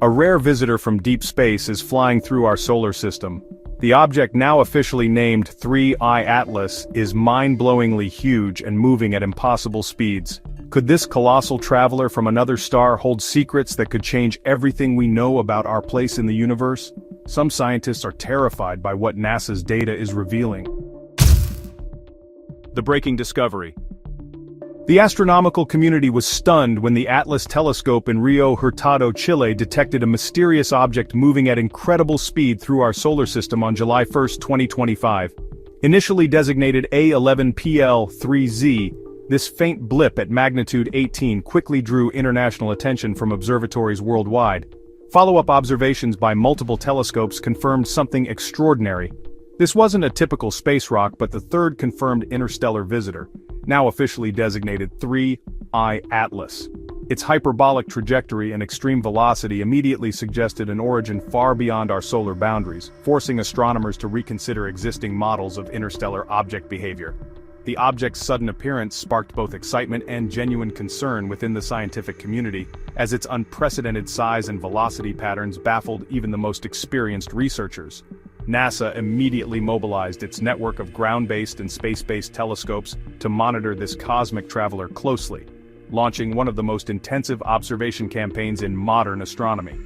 A rare visitor from deep space is flying through our solar system. The object, now officially named 3I Atlas, is mind-blowingly huge and moving at impossible speeds. Could this colossal traveler from another star hold secrets that could change everything we know about our place in the universe? Some scientists are terrified by what NASA's data is revealing. The breaking discovery. The astronomical community was stunned when the Atlas telescope in Rio Hurtado, Chile detected a mysterious object moving at incredible speed through our solar system on July 1, 2025. Initially designated A11PL3Z, this faint blip at magnitude 18 quickly drew international attention from observatories worldwide. Follow-up observations by multiple telescopes confirmed something extraordinary. This wasn't a typical space rock but the third confirmed interstellar visitor, now officially designated 3I Atlas. Its hyperbolic trajectory and extreme velocity immediately suggested an origin far beyond our solar boundaries, forcing astronomers to reconsider existing models of interstellar object behavior. The object's sudden appearance sparked both excitement and genuine concern within the scientific community, as its unprecedented size and velocity patterns baffled even the most experienced researchers. NASA immediately mobilized its network of ground-based and space-based telescopes to monitor this cosmic traveler closely, launching one of the most intensive observation campaigns in modern astronomy.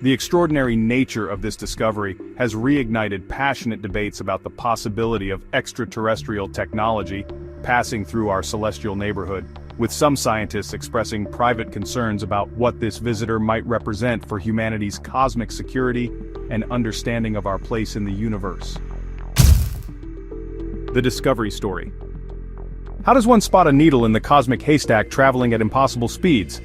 The extraordinary nature of this discovery has reignited passionate debates about the possibility of extraterrestrial technology passing through our celestial neighborhood, with some scientists expressing private concerns about what this visitor might represent for humanity's cosmic security and understanding of our place in the universe. The discovery story. How does one spot a needle in the cosmic haystack traveling at impossible speeds?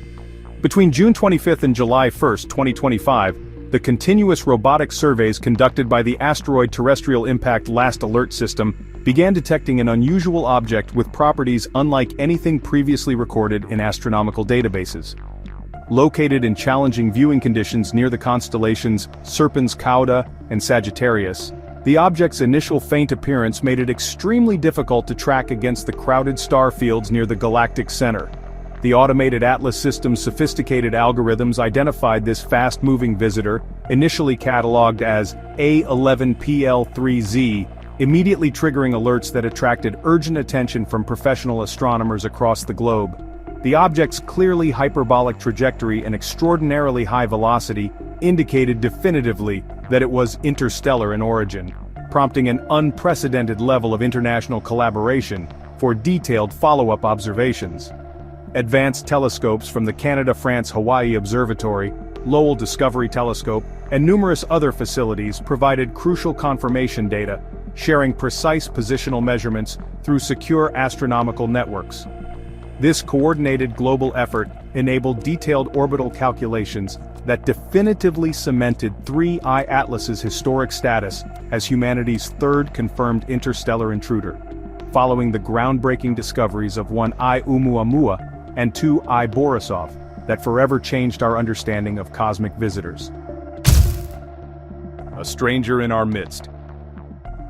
Between June 25 and July 1, 2025, the continuous robotic surveys conducted by the Asteroid Terrestrial Impact Last Alert System began detecting an unusual object with properties unlike anything previously recorded in astronomical databases. Located in challenging viewing conditions near the constellations Serpens Cauda and Sagittarius, the object's initial faint appearance made it extremely difficult to track against the crowded star fields near the galactic center. The automated Atlas system's sophisticated algorithms identified this fast-moving visitor, initially catalogued as A11PL3Z, immediately triggering alerts that attracted urgent attention from professional astronomers across the globe. The object's clearly hyperbolic trajectory and extraordinarily high velocity indicated definitively that it was interstellar in origin, prompting an unprecedented level of international collaboration for detailed follow-up observations. Advanced telescopes from the Canada-France-Hawaii Observatory, Lowell Discovery Telescope, and numerous other facilities provided crucial confirmation data, sharing precise positional measurements through secure astronomical networks. This coordinated global effort enabled detailed orbital calculations that definitively cemented 3I Atlas's historic status as humanity's third confirmed interstellar intruder, following the groundbreaking discoveries of 1I Oumuamua and 2I Borisov that forever changed our understanding of cosmic visitors. A stranger in our midst.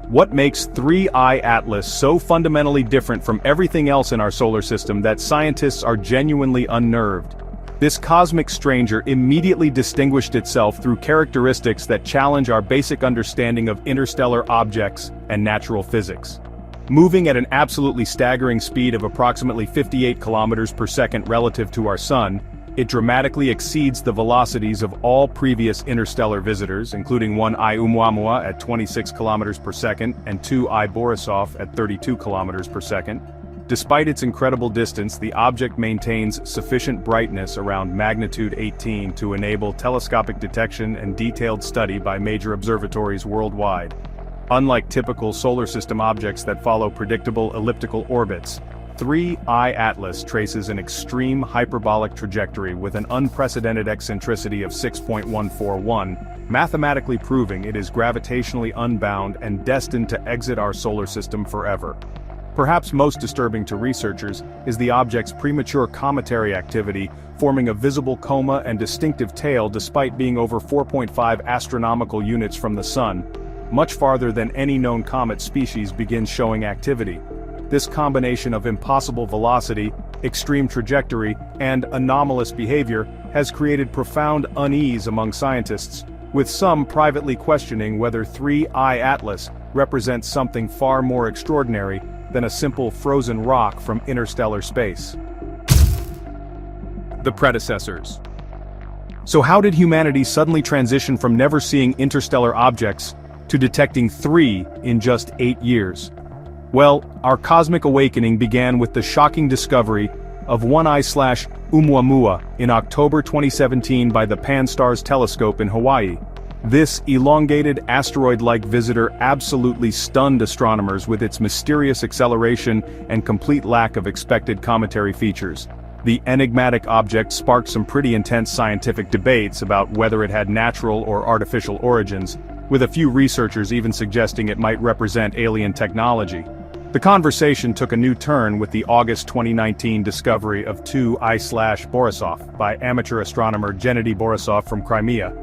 What makes 3I Atlas so fundamentally different from everything else in our solar system that scientists are genuinely unnerved? This cosmic stranger immediately distinguished itself through characteristics that challenge our basic understanding of interstellar objects and natural physics. Moving at an absolutely staggering speed of approximately 58 kilometers per second relative to our Sun, it dramatically exceeds the velocities of all previous interstellar visitors, including 1I Oumuamua at 26 kilometers per second and 2I Borisov at 32 kilometers per second. Despite its incredible distance, the object maintains sufficient brightness around magnitude 18 to enable telescopic detection and detailed study by major observatories worldwide. Unlike typical solar system objects that follow predictable elliptical orbits, 3I Atlas traces an extreme hyperbolic trajectory with an unprecedented eccentricity of 6.141, mathematically proving it is gravitationally unbound and destined to exit our solar system forever. Perhaps most disturbing to researchers is the object's premature cometary activity, forming a visible coma and distinctive tail despite being over 4.5 astronomical units from the Sun, much farther than any known comet species begins showing activity. This combination of impossible velocity, extreme trajectory, and anomalous behavior has created profound unease among scientists, with some privately questioning whether 3I Atlas represents something far more extraordinary than a simple frozen rock from interstellar space. The predecessors. So how did humanity suddenly transition from never seeing interstellar objects to detecting 3 in just 8 years? Well, our cosmic awakening began with the shocking discovery of 1I/Oumuamua in October 2017 by the Pan-STARRS telescope in Hawaii. This elongated asteroid-like visitor absolutely stunned astronomers with its mysterious acceleration and complete lack of expected cometary features. The enigmatic object sparked some pretty intense scientific debates about whether it had natural or artificial origins, with a few researchers even suggesting it might represent alien technology. The conversation took a new turn with the August 2019 discovery of 2I/Borisov by amateur astronomer Gennady Borisov from Crimea.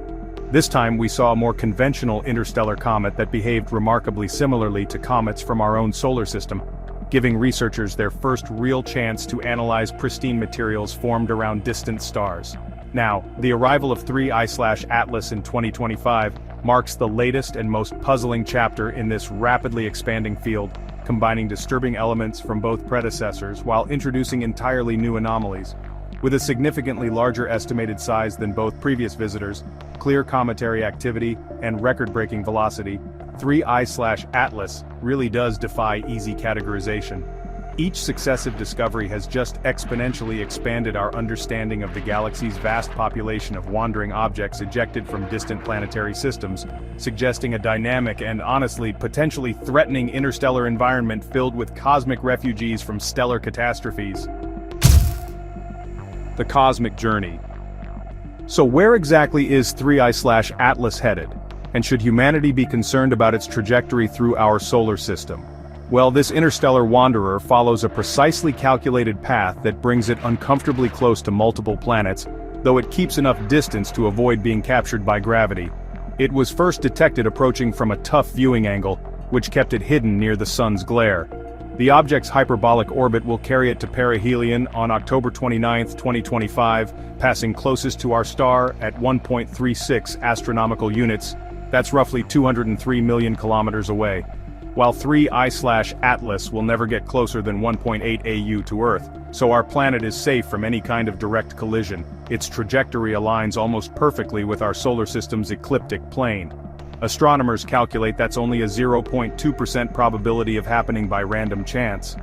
This time we saw a more conventional interstellar comet that behaved remarkably similarly to comets from our own solar system, giving researchers their first real chance to analyze pristine materials formed around distant stars. Now, the arrival of 3I/Atlas in 2025 marks the latest and most puzzling chapter in this rapidly expanding field, combining disturbing elements from both predecessors while introducing entirely new anomalies. With a significantly larger estimated size than both previous visitors, clear cometary activity, and record-breaking velocity, 3I/Atlas really does defy easy categorization. Each successive discovery has just exponentially expanded our understanding of the galaxy's vast population of wandering objects ejected from distant planetary systems, suggesting a dynamic and honestly potentially threatening interstellar environment filled with cosmic refugees from stellar catastrophes. The cosmic journey. So where exactly is 3I/Atlas headed? And should humanity be concerned about its trajectory through our solar system? Well, this interstellar wanderer follows a precisely calculated path that brings it uncomfortably close to multiple planets, though it keeps enough distance to avoid being captured by gravity. It was first detected approaching from a tough viewing angle, which kept it hidden near the sun's glare. The object's hyperbolic orbit will carry it to perihelion on October 29, 2025, passing closest to our star at 1.36 astronomical units. That's roughly 203 million kilometers away. While 3I/Atlas will never get closer than 1.8 AU to Earth, so our planet is safe from any kind of direct collision. Its trajectory aligns almost perfectly with our solar system's ecliptic plane. Astronomers calculate that's only a 0.2% probability of happening by random chance.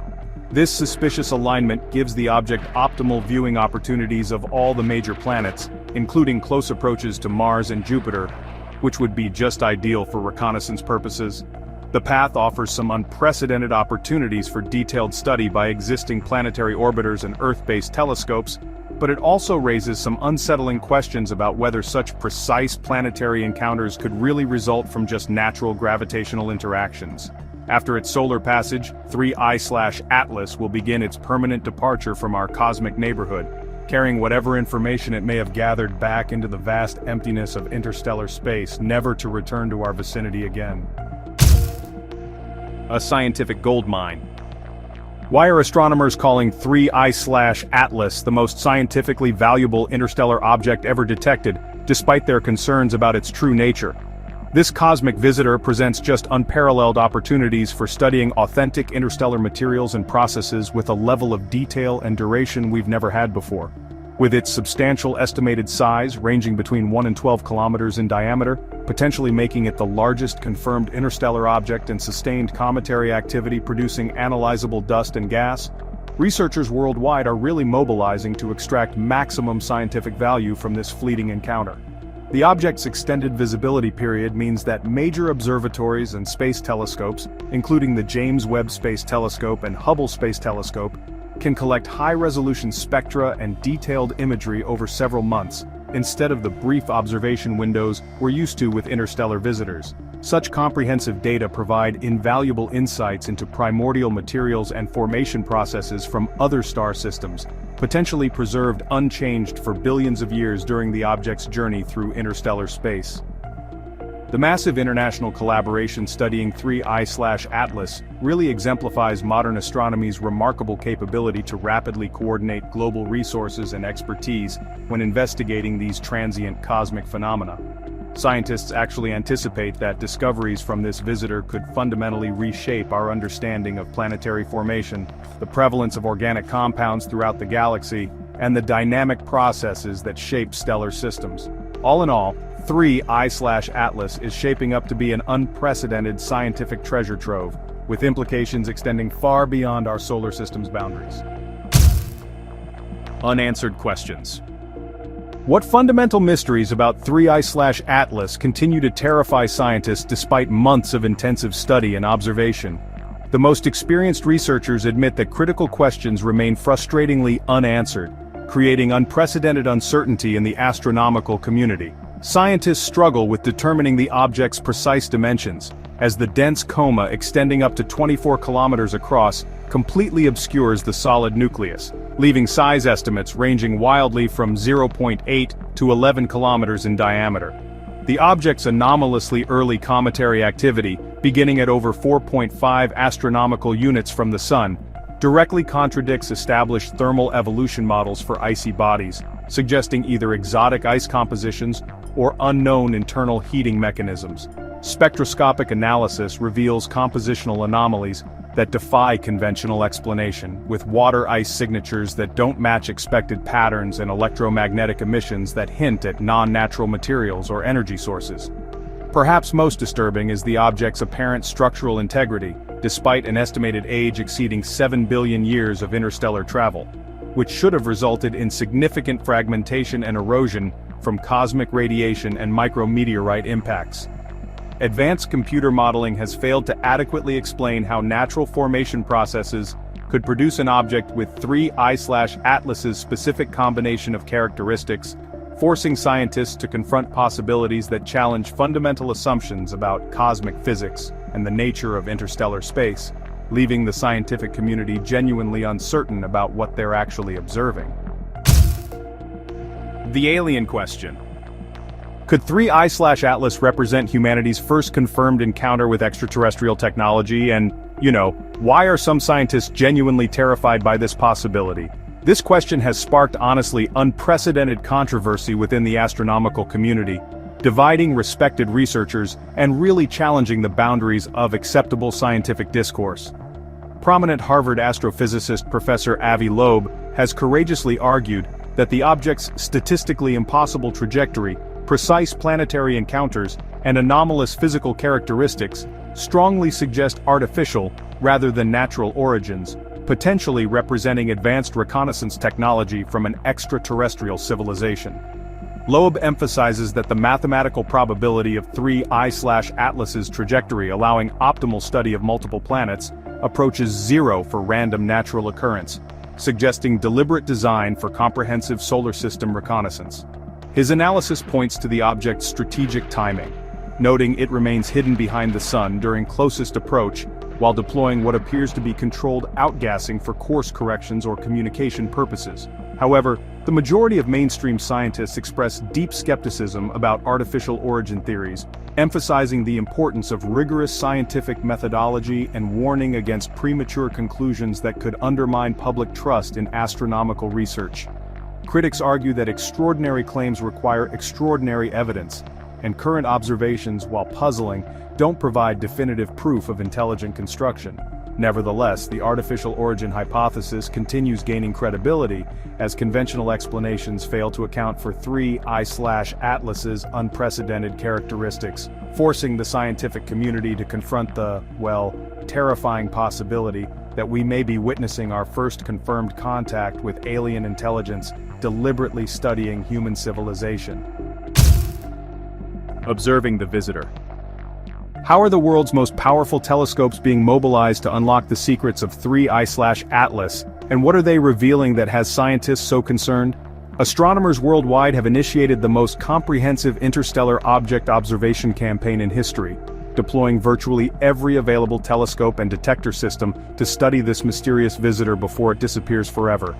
This suspicious alignment gives the object optimal viewing opportunities of all the major planets, including close approaches to Mars and Jupiter, which would be just ideal for reconnaissance purposes. The path offers some unprecedented opportunities for detailed study by existing planetary orbiters and Earth-based telescopes, but it also raises some unsettling questions about whether such precise planetary encounters could really result from just natural gravitational interactions. After its solar passage, 3I/Atlas will begin its permanent departure from our cosmic neighborhood, carrying whatever information it may have gathered back into the vast emptiness of interstellar space, never to return to our vicinity again. A scientific goldmine. Why are astronomers calling 3I/Atlas the most scientifically valuable interstellar object ever detected, despite their concerns about its true nature? This cosmic visitor presents just unparalleled opportunities for studying authentic interstellar materials and processes with a level of detail and duration we've never had before. With its substantial estimated size ranging between 1 and 12 kilometers in diameter, potentially making it the largest confirmed interstellar object and sustained cometary activity producing analyzable dust and gas, researchers worldwide are really mobilizing to extract maximum scientific value from this fleeting encounter. The object's extended visibility period means that major observatories and space telescopes, including the James Webb Space Telescope and Hubble Space Telescope, can collect high-resolution spectra and detailed imagery over several months, instead of the brief observation windows we're used to with interstellar visitors. Such comprehensive data provide invaluable insights into primordial materials and formation processes from other star systems, potentially preserved unchanged for billions of years during the object's journey through interstellar space. The massive international collaboration studying 3I/Atlas really exemplifies modern astronomy's remarkable capability to rapidly coordinate global resources and expertise when investigating these transient cosmic phenomena. Scientists actually anticipate that discoveries from this visitor could fundamentally reshape our understanding of planetary formation, the prevalence of organic compounds throughout the galaxy, and the dynamic processes that shape stellar systems. All in all, 3I/Atlas is shaping up to be an unprecedented scientific treasure trove, with implications extending far beyond our solar system's boundaries. Unanswered questions. What fundamental mysteries about 3I/Atlas continue to terrify scientists despite months of intensive study and observation? The most experienced researchers admit that critical questions remain frustratingly unanswered, creating unprecedented uncertainty in the astronomical community. Scientists struggle with determining the object's precise dimensions, as the dense coma extending up to 24 kilometers across completely obscures the solid nucleus, leaving size estimates ranging wildly from 0.8 to 11 kilometers in diameter. The object's anomalously early cometary activity, beginning at over 4.5 astronomical units from the Sun, directly contradicts established thermal evolution models for icy bodies, suggesting either exotic ice compositions or unknown internal heating mechanisms. Spectroscopic analysis reveals compositional anomalies that defy conventional explanation, with water-ice signatures that don't match expected patterns and electromagnetic emissions that hint at non-natural materials or energy sources. Perhaps most disturbing is the object's apparent structural integrity, despite an estimated age exceeding 7 billion years of interstellar travel, which should have resulted in significant fragmentation and erosion from cosmic radiation and micrometeorite impacts. Advanced computer modeling has failed to adequately explain how natural formation processes could produce an object with 3I/Atlas's specific combination of characteristics, forcing scientists to confront possibilities that challenge fundamental assumptions about cosmic physics and the nature of interstellar space, leaving the scientific community genuinely uncertain about what they're actually observing. The alien question. Could 3I/Atlas represent humanity's first confirmed encounter with extraterrestrial technology? And, why are some scientists genuinely terrified by this possibility? This question has sparked honestly unprecedented controversy within the astronomical community, dividing respected researchers and really challenging the boundaries of acceptable scientific discourse. Prominent Harvard astrophysicist Professor Avi Loeb has courageously argued that the object's statistically impossible trajectory, precise planetary encounters, and anomalous physical characteristics strongly suggest artificial, rather than natural origins, potentially representing advanced reconnaissance technology from an extraterrestrial civilization. Loeb emphasizes that the mathematical probability of 3I/Atlas's trajectory allowing optimal study of multiple planets approaches 0 for random natural occurrence, suggesting deliberate design for comprehensive solar system reconnaissance. His analysis points to the object's strategic timing, noting it remains hidden behind the Sun during closest approach while deploying what appears to be controlled outgassing for course corrections or communication purposes. However, the majority of mainstream scientists express deep skepticism about artificial origin theories, emphasizing the importance of rigorous scientific methodology and warning against premature conclusions that could undermine public trust in astronomical research. Critics argue that extraordinary claims require extraordinary evidence, and current observations, while puzzling, don't provide definitive proof of intelligent construction. Nevertheless, the artificial origin hypothesis continues gaining credibility as conventional explanations fail to account for 3I/Atlas's unprecedented characteristics, forcing the scientific community to confront the, terrifying possibility that we may be witnessing our first confirmed contact with alien intelligence deliberately studying human civilization. Observing the visitor. How are the world's most powerful telescopes being mobilized to unlock the secrets of 3I/Atlas, and what are they revealing that has scientists so concerned? Astronomers worldwide have initiated the most comprehensive interstellar object observation campaign in history, deploying virtually every available telescope and detector system to study this mysterious visitor before it disappears forever.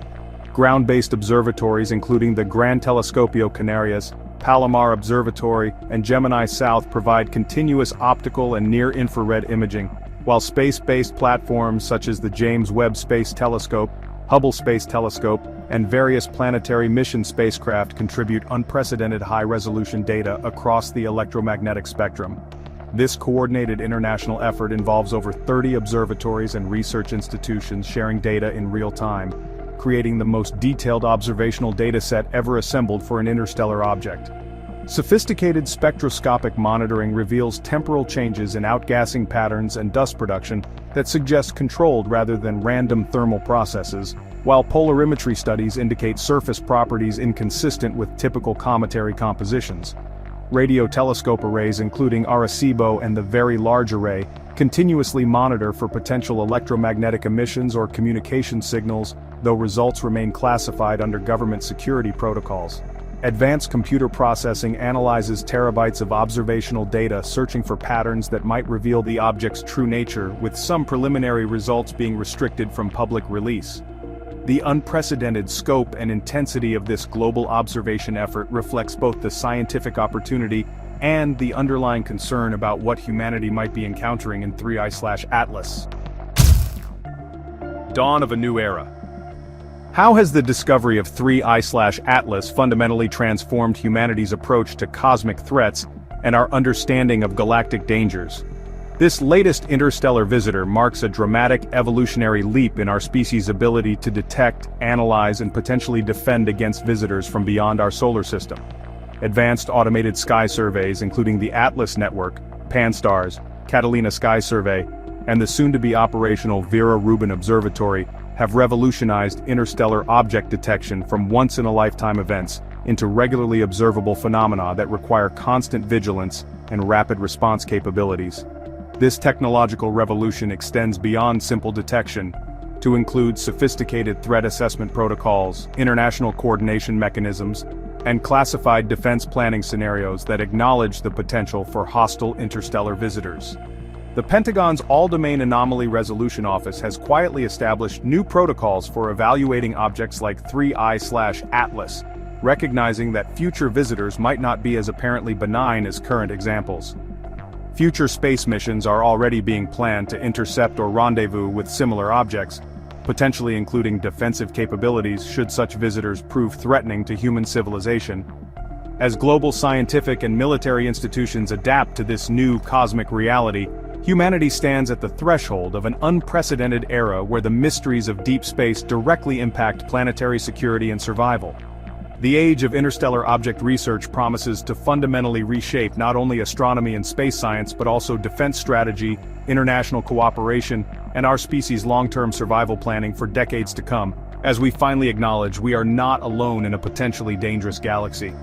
Ground-based observatories including the Gran Telescopio Canarias, Palomar Observatory, and Gemini South provide continuous optical and near-infrared imaging, while space-based platforms such as the James Webb Space Telescope, Hubble Space Telescope, and various planetary mission spacecraft contribute unprecedented high-resolution data across the electromagnetic spectrum. This coordinated international effort involves over 30 observatories and research institutions sharing data in real time, creating the most detailed observational dataset ever assembled for an interstellar object. Sophisticated spectroscopic monitoring reveals temporal changes in outgassing patterns and dust production that suggest controlled rather than random thermal processes, while polarimetry studies indicate surface properties inconsistent with typical cometary compositions. Radio telescope arrays including Arecibo and the Very Large Array continuously monitor for potential electromagnetic emissions or communication signals, though results remain classified under government security protocols. Advanced computer processing analyzes terabytes of observational data searching for patterns that might reveal the object's true nature, with some preliminary results being restricted from public release. The unprecedented scope and intensity of this global observation effort reflects both the scientific opportunity and the underlying concern about what humanity might be encountering in 3I/Atlas. Dawn of a new era. How has the discovery of 3I/Atlas fundamentally transformed humanity's approach to cosmic threats and our understanding of galactic dangers? This latest interstellar visitor marks a dramatic evolutionary leap in our species' ability to detect, analyze, and potentially defend against visitors from beyond our solar system. Advanced automated sky surveys including the Atlas Network, Pan-STARRS, Catalina Sky Survey, and the soon-to-be operational Vera Rubin Observatory have revolutionized interstellar object detection from once-in-a-lifetime events into regularly observable phenomena that require constant vigilance and rapid response capabilities. This technological revolution extends beyond simple detection to include sophisticated threat assessment protocols, international coordination mechanisms, and classified defense planning scenarios that acknowledge the potential for hostile interstellar visitors. The Pentagon's All-Domain Anomaly Resolution Office has quietly established new protocols for evaluating objects like 3I/Atlas, recognizing that future visitors might not be as apparently benign as current examples. Future space missions are already being planned to intercept or rendezvous with similar objects, potentially including defensive capabilities should such visitors prove threatening to human civilization. As global scientific and military institutions adapt to this new cosmic reality, humanity stands at the threshold of an unprecedented era where the mysteries of deep space directly impact planetary security and survival. The age of interstellar object research promises to fundamentally reshape not only astronomy and space science but also defense strategy, international cooperation, and our species' long-term survival planning for decades to come, as we finally acknowledge we are not alone in a potentially dangerous galaxy.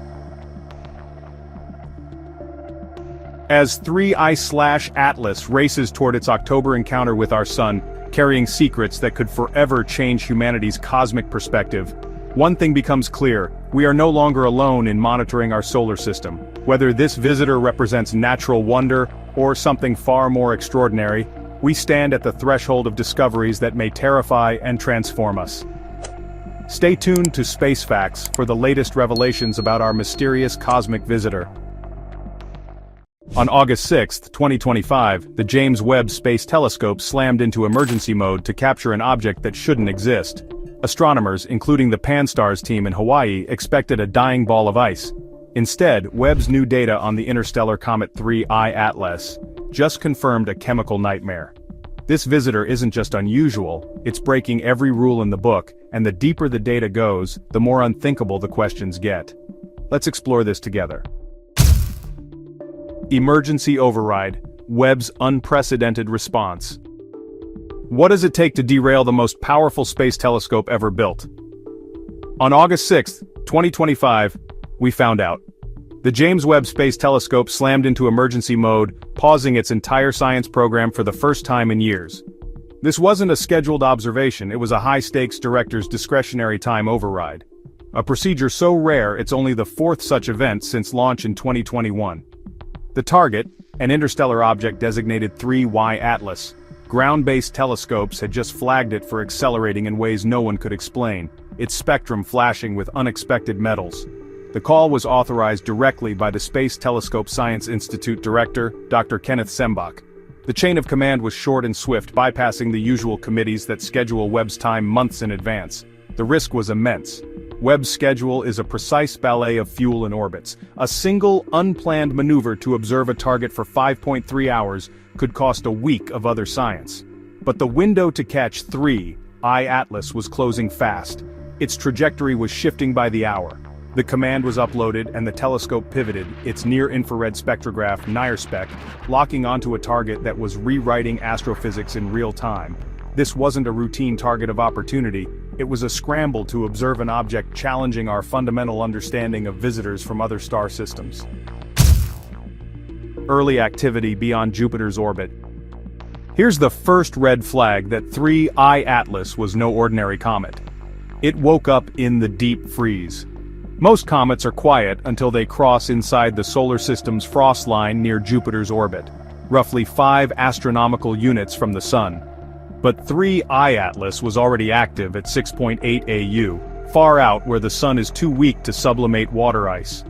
As 3I/Atlas races toward its October encounter with our Sun, carrying secrets that could forever change humanity's cosmic perspective, one thing becomes clear: we are no longer alone in monitoring our solar system. Whether this visitor represents natural wonder or something far more extraordinary, we stand at the threshold of discoveries that may terrify and transform us. Stay tuned to Space Facts for the latest revelations about our mysterious cosmic visitor. On August 6, 2025, the James Webb Space Telescope slammed into emergency mode to capture an object that shouldn't exist. Astronomers, including the Pan-STARRS team in Hawaii, expected a dying ball of ice. Instead, Webb's new data on the interstellar comet 3I/Atlas just confirmed a chemical nightmare. This visitor isn't just unusual, it's breaking every rule in the book, and the deeper the data goes, the more unthinkable the questions get. Let's explore this together. Emergency override, Webb's unprecedented response. What does it take to derail the most powerful space telescope ever built? On August 6, 2025, we found out. The James Webb Space Telescope slammed into emergency mode, pausing its entire science program for the first time in years. This wasn't a scheduled observation, it was a high-stakes director's discretionary time override. A procedure so rare it's only the fourth such event since launch in 2021. The target, an interstellar object designated 3I/Atlas, ground-based telescopes had just flagged it for accelerating in ways no one could explain, its spectrum flashing with unexpected metals. The call was authorized directly by the Space Telescope Science Institute director, Dr. Kenneth Sembach. The chain of command was short and swift, bypassing the usual committees that schedule Webb's time months in advance. The risk was immense. Webb's schedule is a precise ballet of fuel and orbits. A single, unplanned maneuver to observe a target for 5.3 hours could cost a week of other science. But the window to catch 3I Atlas was closing fast. Its trajectory was shifting by the hour. The command was uploaded and the telescope pivoted, its near-infrared spectrograph NIRSpec, locking onto a target that was rewriting astrophysics in real time. This wasn't a routine target of opportunity, it was a scramble to observe an object challenging our fundamental understanding of visitors from other star systems. Early activity beyond Jupiter's orbit. Here's the first red flag that 3I Atlas was no ordinary comet. It woke up in the deep freeze. Most comets are quiet until they cross inside the solar system's frost line near Jupiter's orbit, roughly 5 astronomical units from the Sun. But 3I Atlas was already active at 6.8 AU, far out where the Sun is too weak to sublimate water ice.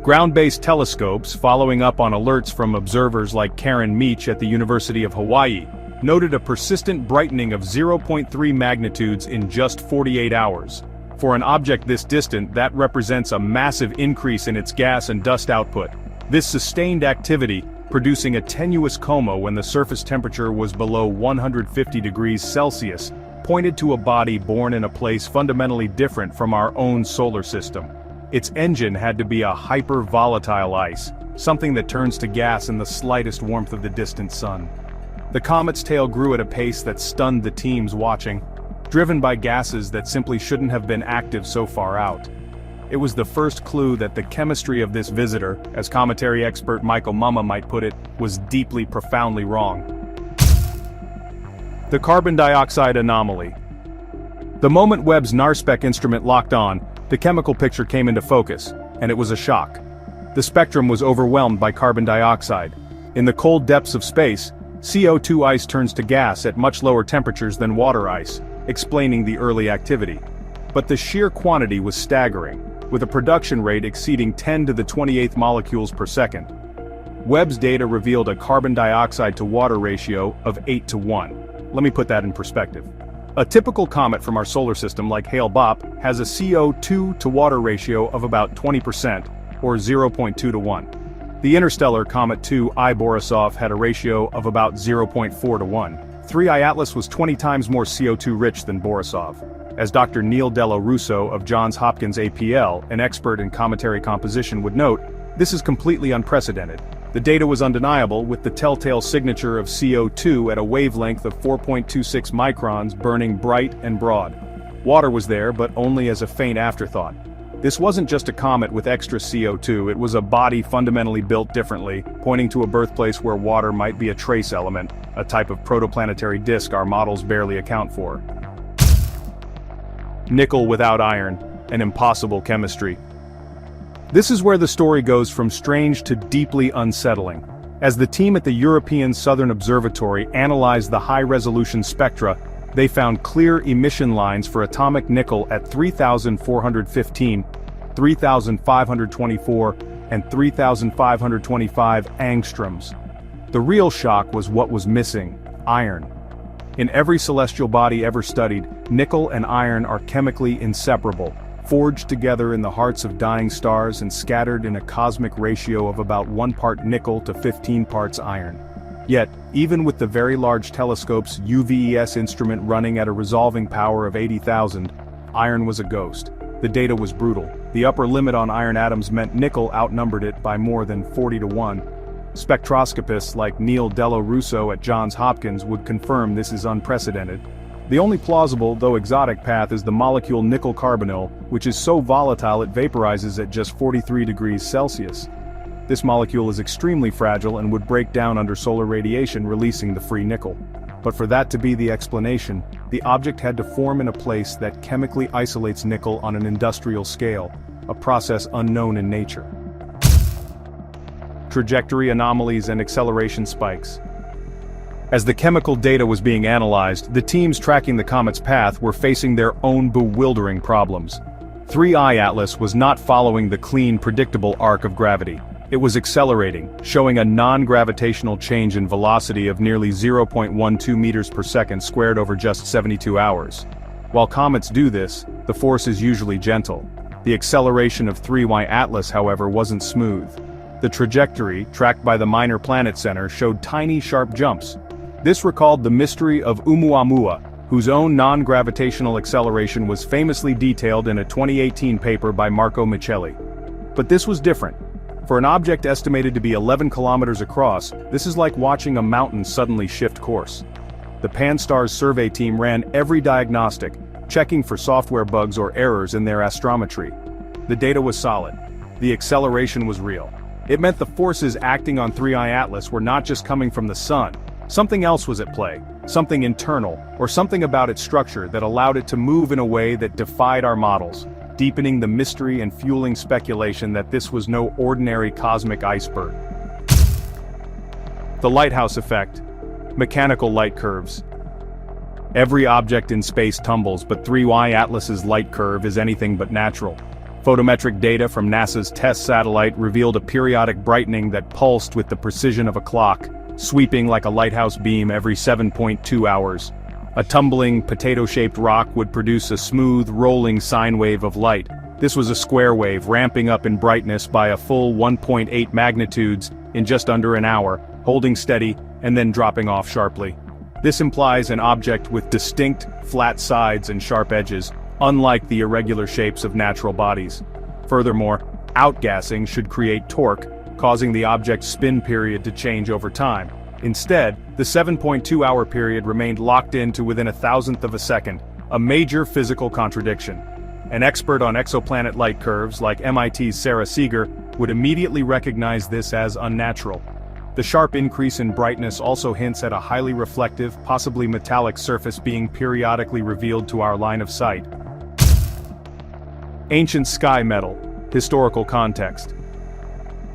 Ground-based telescopes, following up on alerts from observers like Karen Meach at the University of Hawaii, noted a persistent brightening of 0.3 magnitudes in just 48 hours. For an object this distant, that represents a massive increase in its gas and dust output. This sustained activity, producing a tenuous coma when the surface temperature was below 150 degrees Celsius, pointed to a body born in a place fundamentally different from our own solar system. Its engine had to be a hyper-volatile ice, something that turns to gas in the slightest warmth of the distant sun. The comet's tail grew at a pace that stunned the teams watching, driven by gases that simply shouldn't have been active so far out. It was the first clue that the chemistry of this visitor, as cometary expert Oumuamua might put it, was deeply, profoundly wrong. The carbon dioxide anomaly. The moment Webb's NIRSpec instrument locked on, the chemical picture came into focus, and it was a shock. The spectrum was overwhelmed by carbon dioxide. In the cold depths of space, CO2 ice turns to gas at much lower temperatures than water ice, explaining the early activity. But the sheer quantity was staggering, with a production rate exceeding 10 to the 28th molecules per second. Webb's data revealed a carbon dioxide to water ratio of 8:1. Let me put that in perspective. A typical comet from our solar system like Hale-Bopp has a CO2 to water ratio of about 20%, or 0.2 to 1. The interstellar Comet 2I Borisov had a ratio of about 0.4 to 1. 3I Atlas was 20 times more CO2 rich than Borisov. As Dr. Neil Dello Russo of Johns Hopkins APL, an expert in cometary composition, would note, this is completely unprecedented. The data was undeniable, with the telltale signature of CO2 at a wavelength of 4.26 microns burning bright and broad. Water was there, but only as a faint afterthought. This wasn't just a comet with extra CO2, it was a body fundamentally built differently, pointing to a birthplace where water might be a trace element, a type of protoplanetary disk our models barely account for. Nickel without iron, an impossible chemistry. This is where the story goes from strange to deeply unsettling. As the team at the European Southern Observatory analyzed the high-resolution spectra, they found clear emission lines for atomic nickel at 3,415, 3,524, and 3,525 angstroms. The real shock was what was missing: iron. In every celestial body ever studied, nickel and iron are chemically inseparable, forged together in the hearts of dying stars and scattered in a cosmic ratio of about 1 part nickel to 15 parts iron. Yet, even with the Very Large Telescope's UVES instrument running at a resolving power of 80,000, iron was a ghost. The data was brutal. The upper limit on iron atoms meant nickel outnumbered it by more than 40 to 1. Spectroscopists like Neil Dello Russo at Johns Hopkins would confirm this is unprecedented. The only plausible, though exotic, path is the molecule nickel carbonyl, which is so volatile it vaporizes at just 43 degrees Celsius. This molecule is extremely fragile and would break down under solar radiation, releasing the free nickel. But for that to be the explanation, the object had to form in a place that chemically isolates nickel on an industrial scale, a process unknown in nature. Trajectory anomalies and acceleration spikes. As the chemical data was being analyzed, the teams tracking the comet's path were facing their own bewildering problems. 3I Atlas was not following the clean, predictable arc of gravity. It was accelerating, showing a non-gravitational change in velocity of nearly 0.12 meters per second squared over just 72 hours. While comets do this, the force is usually gentle. The acceleration of 3I Atlas, however, wasn't smooth. The trajectory, tracked by the Minor Planet Center, showed tiny, sharp jumps. This recalled the mystery of Oumuamua, whose own non-gravitational acceleration was famously detailed in a 2018 paper by Marco Micheli. But this was different. For an object estimated to be 11 kilometers across, this is like watching a mountain suddenly shift course. The Pan-STARRS survey team ran every diagnostic, checking for software bugs or errors in their astrometry. The data was solid. The acceleration was real. It meant the forces acting on 3I Atlas were not just coming from the sun. Something else was at play, something internal, or something about its structure that allowed it to move in a way that defied our models, deepening the mystery and fueling speculation that this was no ordinary cosmic iceberg. The lighthouse effect. Mechanical light curves. Every object in space tumbles, but 3I Atlas's light curve is anything but natural. Photometric data from NASA's TESS satellite revealed a periodic brightening that pulsed with the precision of a clock, sweeping like a lighthouse beam every 7.2 hours. A tumbling, potato-shaped rock would produce a smooth, rolling sine wave of light. This was a square wave ramping up in brightness by a full 1.8 magnitudes in just under an hour, holding steady and then dropping off sharply. This implies an object with distinct, flat sides and sharp edges, unlike the irregular shapes of natural bodies. Furthermore, outgassing should create torque, causing the object's spin period to change over time. Instead, the 7.2-hour period remained locked in to within a thousandth of a second, a major physical contradiction. An expert on exoplanet light curves, like MIT's Sarah Seeger, would immediately recognize this as unnatural. The sharp increase in brightness also hints at a highly reflective, possibly metallic surface being periodically revealed to our line of sight. Ancient sky metal. Historical context.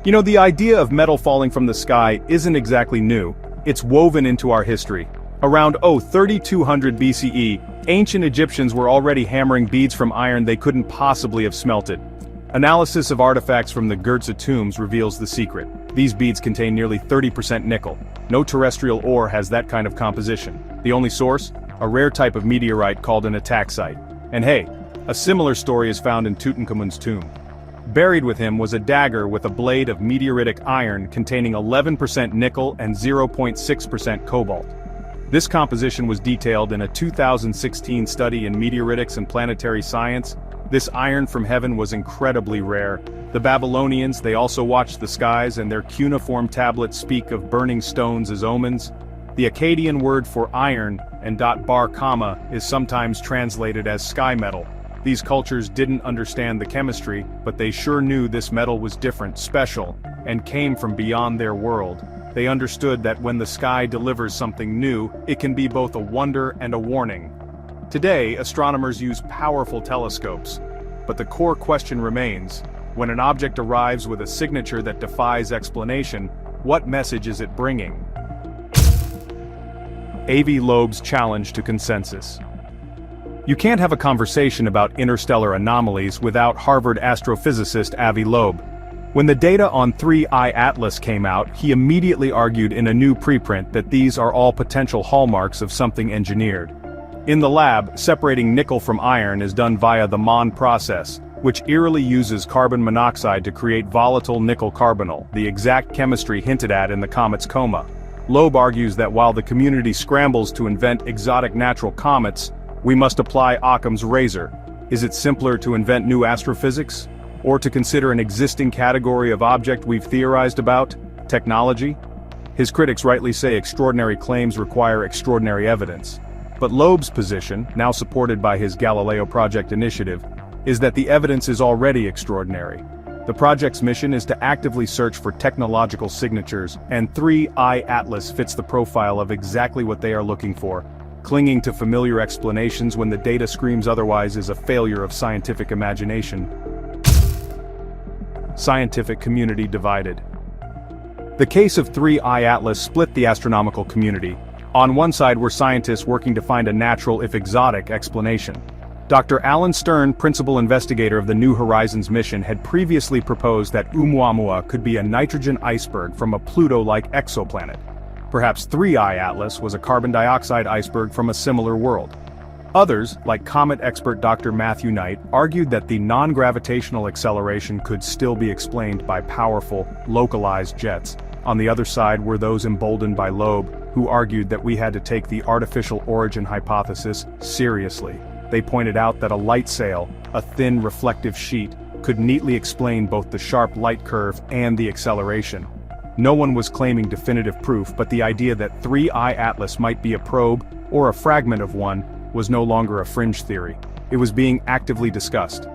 You know, the idea of metal falling from the sky isn't exactly new. It's woven into our history. Around 3200 BCE, ancient Egyptians were already hammering beads from iron they couldn't possibly have smelted. Analysis of artifacts from the Giza tombs reveals the secret. These beads contain nearly 30% nickel. No terrestrial ore has that kind of composition. The only source? A rare type of meteorite called an ataxite. And hey, a similar story is found in Tutankhamun's tomb. Buried with him was a dagger with a blade of meteoritic iron containing 11% nickel and 0.6% cobalt. This composition was detailed in a 2016 study in Meteoritics and Planetary Science. This iron from heaven was incredibly rare. The Babylonians, they also watched the skies, and their cuneiform tablets speak of burning stones as omens. The Akkadian word for iron, and bar comma, is sometimes translated as sky metal. These cultures didn't understand the chemistry, but they sure knew this metal was different, special, and came from beyond their world. They understood that when the sky delivers something new, it can be both a wonder and a warning. Today, astronomers use powerful telescopes, but the core question remains: when an object arrives with a signature that defies explanation, what message is it bringing? Avi Loeb's challenge to consensus. You can't have a conversation about interstellar anomalies without Harvard astrophysicist Avi Loeb. When the data on 3I Atlas came out, he immediately argued in a new preprint that these are all potential hallmarks of something engineered. In the lab, separating nickel from iron is done via the Mon process, which eerily uses carbon monoxide to create volatile nickel carbonyl, the exact chemistry hinted at in the comet's coma. Loeb argues that while the community scrambles to invent exotic natural comets, we must apply Occam's razor. Is it simpler to invent new astrophysics? Or to consider an existing category of object we've theorized about? Technology? His critics rightly say extraordinary claims require extraordinary evidence. But Loeb's position, now supported by his Galileo Project initiative, is that the evidence is already extraordinary. The project's mission is to actively search for technological signatures, and 3I Atlas fits the profile of exactly what they are looking for. Clinging to familiar explanations when the data screams otherwise is a failure of scientific imagination. Scientific community divided. The case of 3I Atlas split the astronomical community. On one side were scientists working to find a natural, if exotic, explanation. Dr. Alan Stern, principal investigator of the New Horizons mission, had previously proposed that Oumuamua could be a nitrogen iceberg from a Pluto-like exoplanet. Perhaps 3I Atlas was a carbon dioxide iceberg from a similar world. Others, like comet expert Dr. Matthew Knight, argued that the non-gravitational acceleration could still be explained by powerful, localized jets. On the other side were those emboldened by Loeb, who argued that we had to take the artificial origin hypothesis seriously. They pointed out that a light sail, a thin reflective sheet, could neatly explain both the sharp light curve and the acceleration. No one was claiming definitive proof, but the idea that 3I Atlas might be a probe, or a fragment of one, was no longer a fringe theory. It was being actively discussed.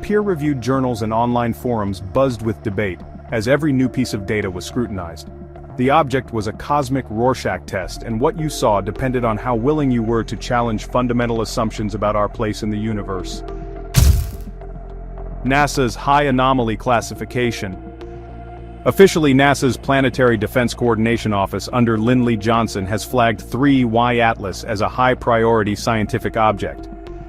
Peer-reviewed journals and online forums buzzed with debate, as every new piece of data was scrutinized. The object was a cosmic Rorschach test, and what you saw depended on how willing you were to challenge fundamental assumptions about our place in the universe. NASA's High Anomaly Classification. Officially, NASA's Planetary Defense Coordination Office under Lindley Johnson has flagged 3Y Atlas as a high-priority scientific object.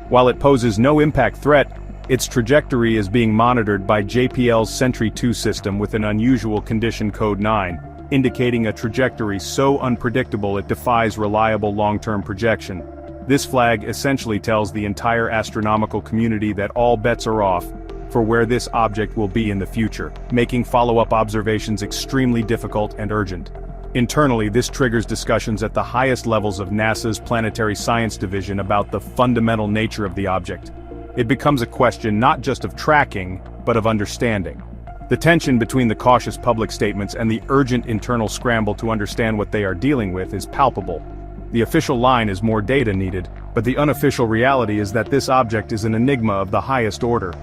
While it poses no impact threat, its trajectory is being monitored by JPL's Sentry 2 system with an unusual condition code 9. Indicating a trajectory so unpredictable it defies reliable long-term projection. This flag essentially tells the entire astronomical community that all bets are off for where this object will be in the future, making follow-up observations extremely difficult and urgent. Internally, this triggers discussions at the highest levels of NASA's Planetary Science Division about the fundamental nature of the object. It becomes a question not just of tracking, but of understanding. The tension between the cautious public statements and the urgent internal scramble to understand what they are dealing with is palpable. The official line is more data needed, but the unofficial reality is that this object is an enigma of the highest order.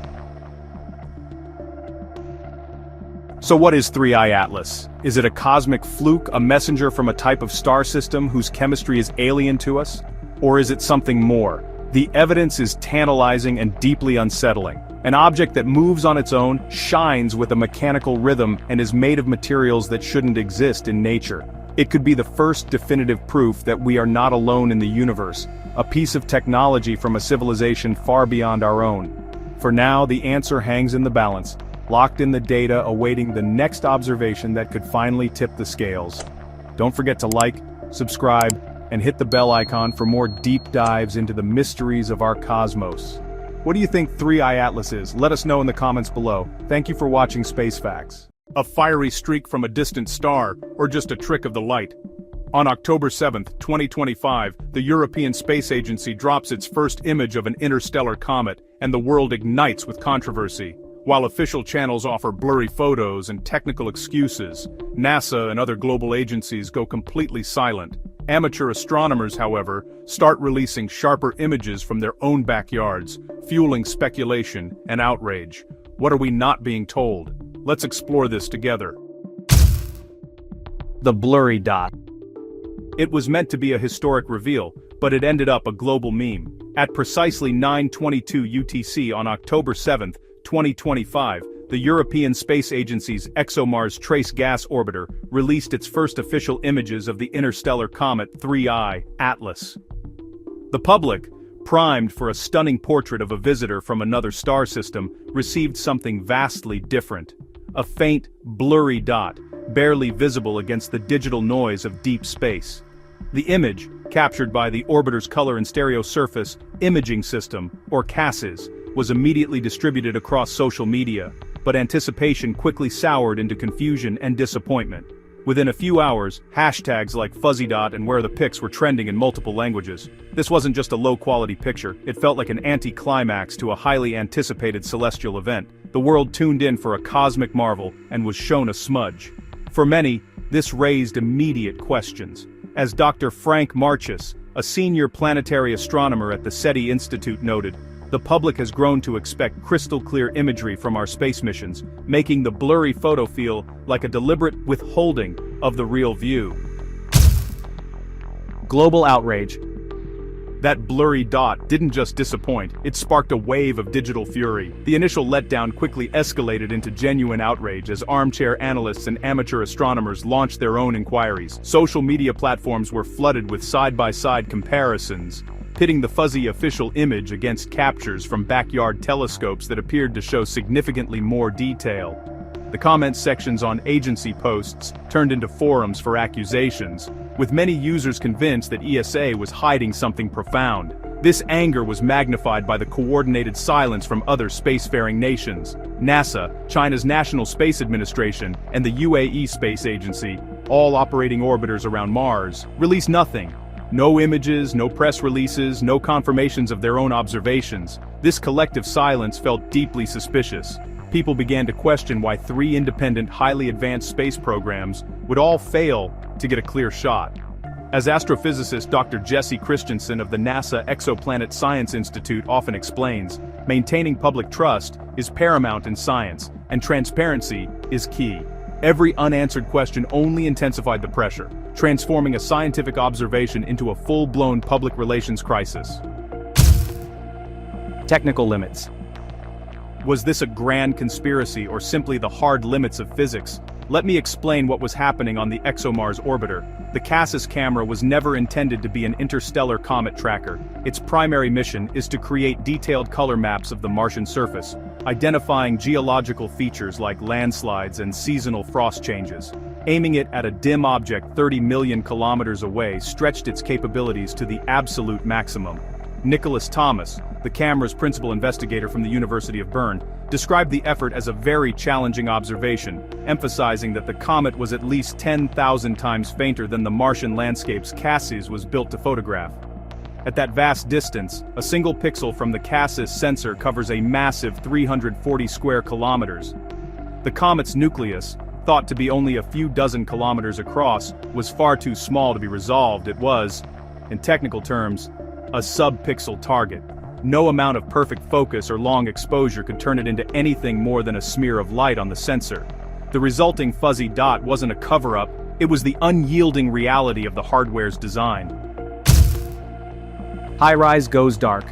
So what is 3I Atlas? Is it a cosmic fluke, a messenger from a type of star system whose chemistry is alien to us? Or is it something more? The evidence is tantalizing and deeply unsettling. An object that moves on its own, shines with a mechanical rhythm, and is made of materials that shouldn't exist in nature. It could be the first definitive proof that we are not alone in the universe, a piece of technology from a civilization far beyond our own. For now, the answer hangs in the balance, locked in the data awaiting the next observation that could finally tip the scales. Don't forget to like, subscribe, and hit the bell icon for more deep dives into the mysteries of our cosmos. What do you think 3I Atlas is? Let us know in the comments below. Thank you for watching Space Facts. A fiery streak from a distant star, or just a trick of the light? On October 7, 2025, the European Space Agency drops its first image of an interstellar comet, and the world ignites with controversy. While official channels offer blurry photos and technical excuses, NASA and other global agencies go completely silent. Amateur astronomers, however, start releasing sharper images from their own backyards, fueling speculation and outrage. What are we not being told? Let's explore this together. The blurry dot. It was meant to be a historic reveal, but it ended up a global meme. At precisely 9:22 UTC on October 7, 2025, the European Space Agency's ExoMars Trace Gas Orbiter released its first official images of the interstellar comet 3I Atlas. The public, primed for a stunning portrait of a visitor from another star system, received something vastly different. A faint, blurry dot, barely visible against the digital noise of deep space. The image, captured by the orbiter's color and stereo surface imaging system, or CASIS, was immediately distributed across social media, but anticipation quickly soured into confusion and disappointment. Within a few hours, hashtags like FuzzyDot and Where the Pics were trending in multiple languages. This wasn't just a low-quality picture, it felt like an anti-climax to a highly anticipated celestial event. The world tuned in for a cosmic marvel and was shown a smudge. For many, this raised immediate questions. As Dr. Frank Marchus, a senior planetary astronomer at the SETI Institute noted, the public has grown to expect crystal-clear imagery from our space missions, making the blurry photo feel like a deliberate withholding of the real view. Global outrage. That blurry dot didn't just disappoint, it sparked a wave of digital fury. The initial letdown quickly escalated into genuine outrage as armchair analysts and amateur astronomers launched their own inquiries. Social media platforms were flooded with side-by-side comparisons, pitting the fuzzy official image against captures from backyard telescopes that appeared to show significantly more detail. The comment sections on agency posts turned into forums for accusations, with many users convinced that ESA was hiding something profound. This anger was magnified by the coordinated silence from other spacefaring nations. NASA, China's National Space Administration, and the UAE Space Agency, all operating orbiters around Mars, released nothing. No images, no press releases, no confirmations of their own observations. This collective silence felt deeply suspicious. People began to question why 3 independent, highly advanced space programs would all fail to get a clear shot. As astrophysicist Dr. Jesse Christensen of the NASA Exoplanet Science Institute often explains, maintaining public trust is paramount in science, and transparency is key. Every unanswered question only intensified the pressure, transforming a scientific observation into a full-blown public relations crisis. Technical limits. Was this a grand conspiracy or simply the hard limits of physics? Let me explain what was happening on the ExoMars orbiter. The Cassis camera was never intended to be an interstellar comet tracker. Its primary mission is to create detailed color maps of the Martian surface, identifying geological features like landslides and seasonal frost changes. Aiming it at a dim object 30 million kilometers away stretched its capabilities to the absolute maximum. Nicholas Thomas, the camera's principal investigator from the University of Bern, described the effort as a very challenging observation, emphasizing that the comet was at least 10,000 times fainter than the Martian landscapes Cassis was built to photograph. At that vast distance, a single pixel from the Cassis sensor covers a massive 340 square kilometers. The comet's nucleus, thought to be only a few dozen kilometers across, was far too small to be resolved. It was, in technical terms, a sub-pixel target. No amount of perfect focus or long exposure could turn it into anything more than a smear of light on the sensor. The resulting fuzzy dot wasn't a cover-up, it was the unyielding reality of the hardware's design. HiRISE goes dark.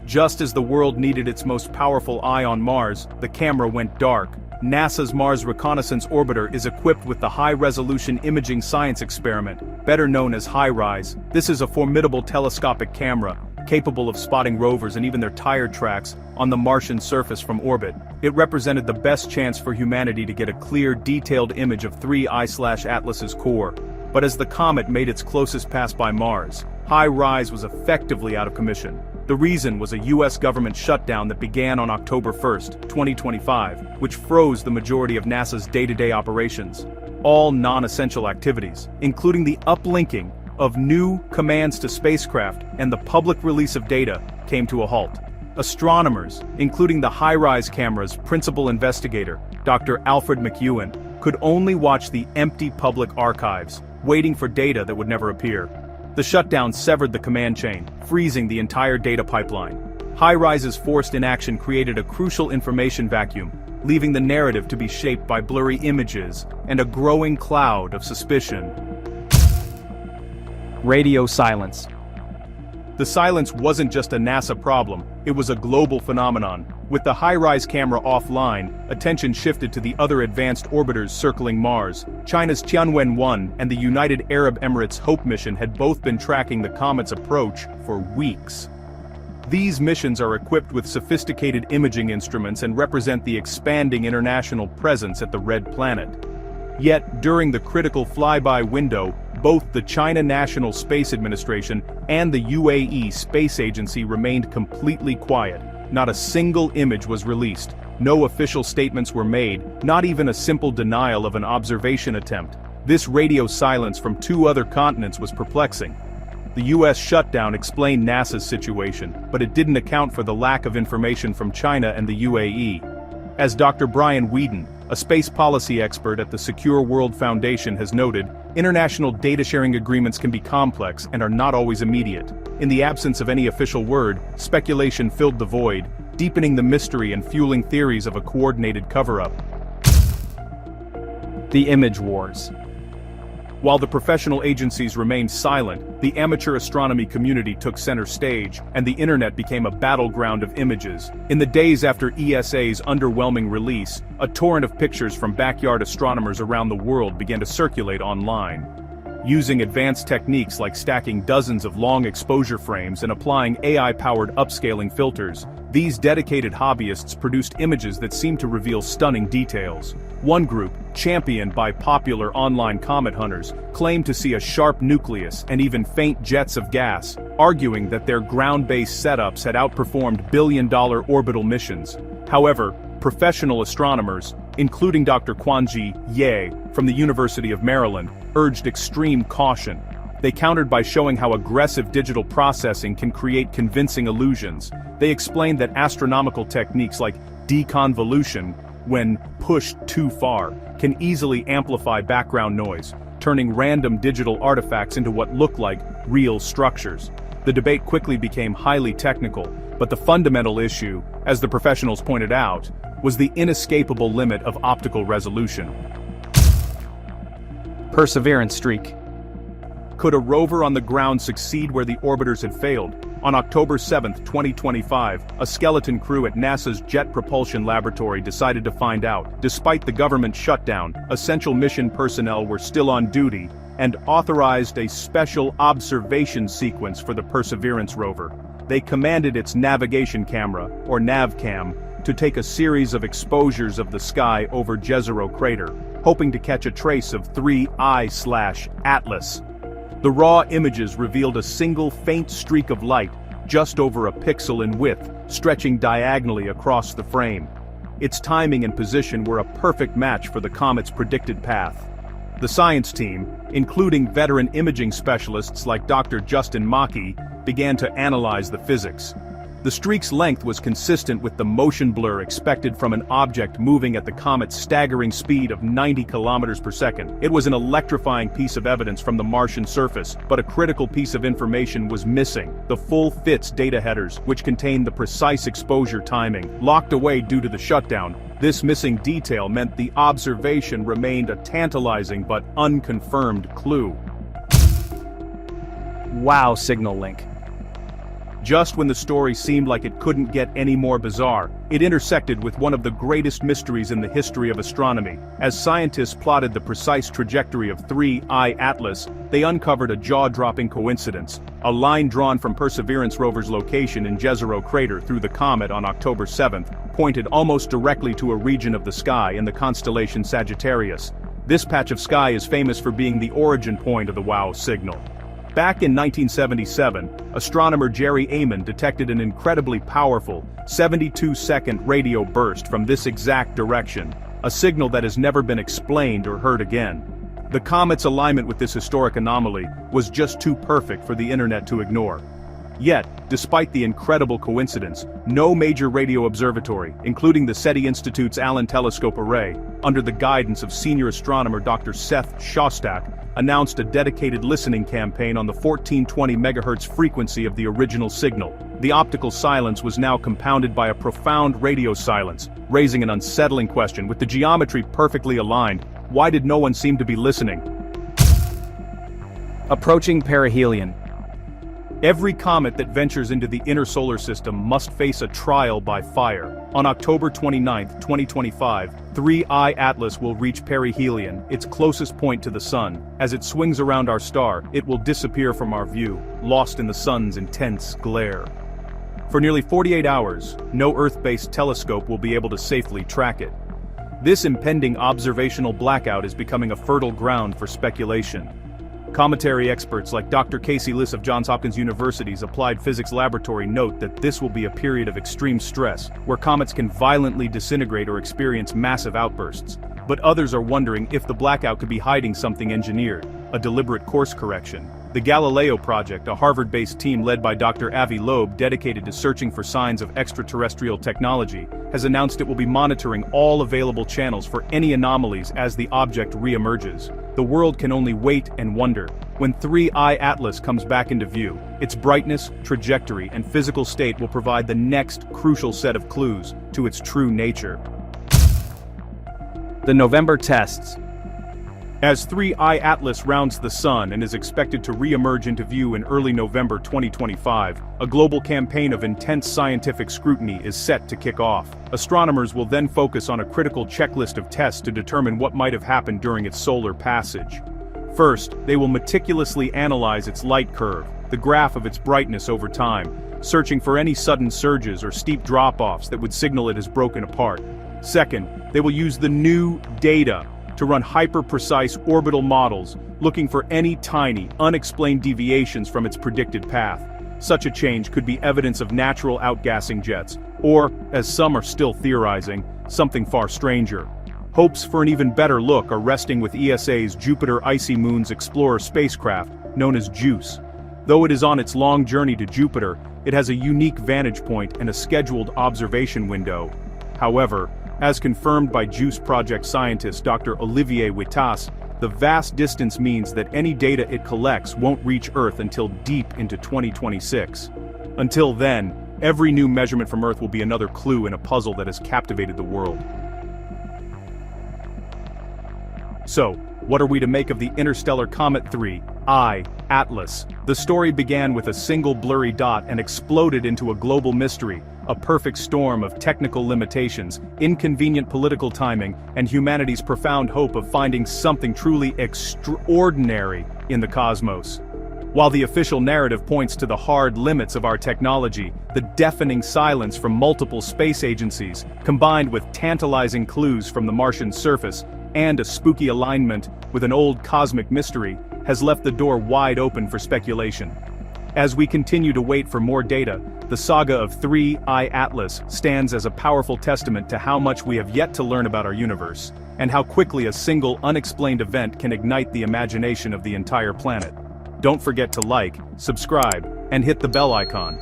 Just as the world needed its most powerful eye on Mars, the camera went dark. NASA's Mars Reconnaissance Orbiter is equipped with the High-Resolution Imaging Science Experiment, better known as HiRISE. This is a formidable telescopic camera, capable of spotting rovers and even their tire tracks on the Martian surface from orbit. It represented the best chance for humanity to get a clear, detailed image of 3I/Atlas's core. But as the comet made its closest pass by Mars, HiRISE was effectively out of commission. The reason was a US government shutdown that began on October 1, 2025, which froze the majority of NASA's day-to-day operations. All non-essential activities, including the uplinking of new commands to spacecraft and the public release of data, came to a halt. Astronomers, including the HiRISE camera's principal investigator, Dr. Alfred McEwen, could only watch the empty public archives, waiting for data that would never appear. The shutdown severed the command chain, freezing the entire data pipeline. HiRISE's forced inaction created a crucial information vacuum, leaving the narrative to be shaped by blurry images and a growing cloud of suspicion. Radio silence. The silence wasn't just a NASA problem, it was a global phenomenon. With the HiRISE camera offline, attention shifted to the other advanced orbiters circling Mars. China's Tianwen-1 and the United Arab Emirates HOPE mission had both been tracking the comet's approach for weeks. These missions are equipped with sophisticated imaging instruments and represent the expanding international presence at the Red Planet. Yet, during the critical flyby window, both the China National Space Administration and the UAE Space Agency remained completely quiet. Not a single image was released. No official statements were made, not even a simple denial of an observation attempt. This radio silence from 2 other continents was perplexing. The US shutdown explained NASA's situation, but it didn't account for the lack of information from China and the UAE. As Dr. Brian Whedon, a space policy expert at the Secure World Foundation has noted, international data-sharing agreements can be complex and are not always immediate. In the absence of any official word, speculation filled the void, deepening the mystery and fueling theories of a coordinated cover-up. The image wars. While the professional agencies remained silent, the amateur astronomy community took center stage, and the internet became a battleground of images. In the days after ESA's underwhelming release, a torrent of pictures from backyard astronomers around the world began to circulate online. Using advanced techniques like stacking dozens of long exposure frames and applying AI-powered upscaling filters, these dedicated hobbyists produced images that seemed to reveal stunning details. One group, championed by popular online comet hunters, claimed to see a sharp nucleus and even faint jets of gas, arguing that their ground-based setups had outperformed billion-dollar orbital missions. However, professional astronomers, including Dr. Quanji Ye from the University of Maryland, urged extreme caution. They countered by showing how aggressive digital processing can create convincing illusions. They explained that astronomical techniques like deconvolution, when pushed too far, can easily amplify background noise, turning random digital artifacts into what look like real structures. The debate quickly became highly technical, but the fundamental issue, as the professionals pointed out, was the inescapable limit of optical resolution. Perseverance streak. Could a rover on the ground succeed where the orbiters had failed? On October 7, 2025, a skeleton crew at NASA's Jet Propulsion Laboratory decided to find out. Despite the government shutdown, essential mission personnel were still on duty and authorized a special observation sequence for the Perseverance rover. They commanded its navigation camera, or NavCam, to take a series of exposures of the sky over Jezero crater, hoping to catch a trace of 3I/Atlas. The raw images revealed a single faint streak of light, just over a pixel in width, stretching diagonally across the frame. Its timing and position were a perfect match for the comet's predicted path. The science team, including veteran imaging specialists like Dr. Justin Mackey, began to analyze the physics. The streak's length was consistent with the motion blur expected from an object moving at the comet's staggering speed of 90 kilometers per second. It was an electrifying piece of evidence from the Martian surface, but a critical piece of information was missing: the full FITS data headers, which contained the precise exposure timing. Locked away due to the shutdown, this missing detail meant the observation remained a tantalizing but unconfirmed clue. Wow signal link. Just when the story seemed like it couldn't get any more bizarre, it intersected with one of the greatest mysteries in the history of astronomy. As scientists plotted the precise trajectory of 3I/Atlas, they uncovered a jaw-dropping coincidence. A line drawn from Perseverance rover's location in Jezero crater through the comet on October 7 pointed almost directly to a region of the sky in the constellation Sagittarius. This patch of sky is famous for being the origin point of the WOW signal. Back in 1977, astronomer Jerry Amon detected an incredibly powerful, 72-second radio burst from this exact direction, a signal that has never been explained or heard again. The comet's alignment with this historic anomaly was just too perfect for the internet to ignore. Yet, despite the incredible coincidence, no major radio observatory, including the SETI Institute's Allen Telescope Array, under the guidance of senior astronomer Dr. Seth Shostak, announced a dedicated listening campaign on the 1420 MHz frequency of the original signal. The optical silence was now compounded by a profound radio silence, raising an unsettling question. With the geometry perfectly aligned, why did no one seem to be listening? Approaching perihelion. Every comet that ventures into the inner solar system must face a trial by fire. On October 29, 2025, 3I/Atlas will reach perihelion, its closest point to the sun. As it swings around our star, it will disappear from our view, lost in the sun's intense glare. For nearly 48 hours, no Earth-based telescope will be able to safely track it. This impending observational blackout is becoming a fertile ground for speculation. Cometary experts like Dr. Casey Liss of Johns Hopkins University's Applied Physics Laboratory note that this will be a period of extreme stress, where comets can violently disintegrate or experience massive outbursts. But others are wondering if the blackout could be hiding something engineered, a deliberate course correction. The Galileo Project, a Harvard-based team led by Dr. Avi Loeb dedicated to searching for signs of extraterrestrial technology, has announced it will be monitoring all available channels for any anomalies as the object re-emerges. The world can only wait and wonder. When 3I/Atlas comes back into view, its brightness, trajectory, and physical state will provide the next crucial set of clues to its true nature. The November tests. As 3I/Atlas rounds the sun and is expected to re-emerge into view in early November 2025, a global campaign of intense scientific scrutiny is set to kick off. Astronomers will then focus on a critical checklist of tests to determine what might have happened during its solar passage. First, they will meticulously analyze its light curve, the graph of its brightness over time, searching for any sudden surges or steep drop-offs that would signal it has broken apart. Second, they will use the new data to run hyper-precise orbital models, looking for any tiny, unexplained deviations from its predicted path. Such a change could be evidence of natural outgassing jets, or, as some are still theorizing, something far stranger. Hopes for an even better look are resting with ESA's Jupiter Icy Moons Explorer spacecraft, known as JUICE. Though it is on its long journey to Jupiter, it has a unique vantage point and a scheduled observation window. However, as confirmed by JUICE project scientist Dr. Olivier Wittas, the vast distance means that any data it collects won't reach Earth until deep into 2026. Until then, every new measurement from Earth will be another clue in a puzzle that has captivated the world. So, what are we to make of the interstellar Comet 3, I, Atlas? The story began with a single blurry dot and exploded into a global mystery, a perfect storm of technical limitations, inconvenient political timing, and humanity's profound hope of finding something truly extraordinary in the cosmos. While the official narrative points to the hard limits of our technology, the deafening silence from multiple space agencies, combined with tantalizing clues from the Martian surface, and a spooky alignment with an old cosmic mystery, has left the door wide open for speculation. As we continue to wait for more data, the saga of 3I Atlas stands as a powerful testament to how much we have yet to learn about our universe, and how quickly a single unexplained event can ignite the imagination of the entire planet. Don't forget to like, subscribe, and hit the bell icon.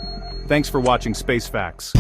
Thanks for watching Space Facts.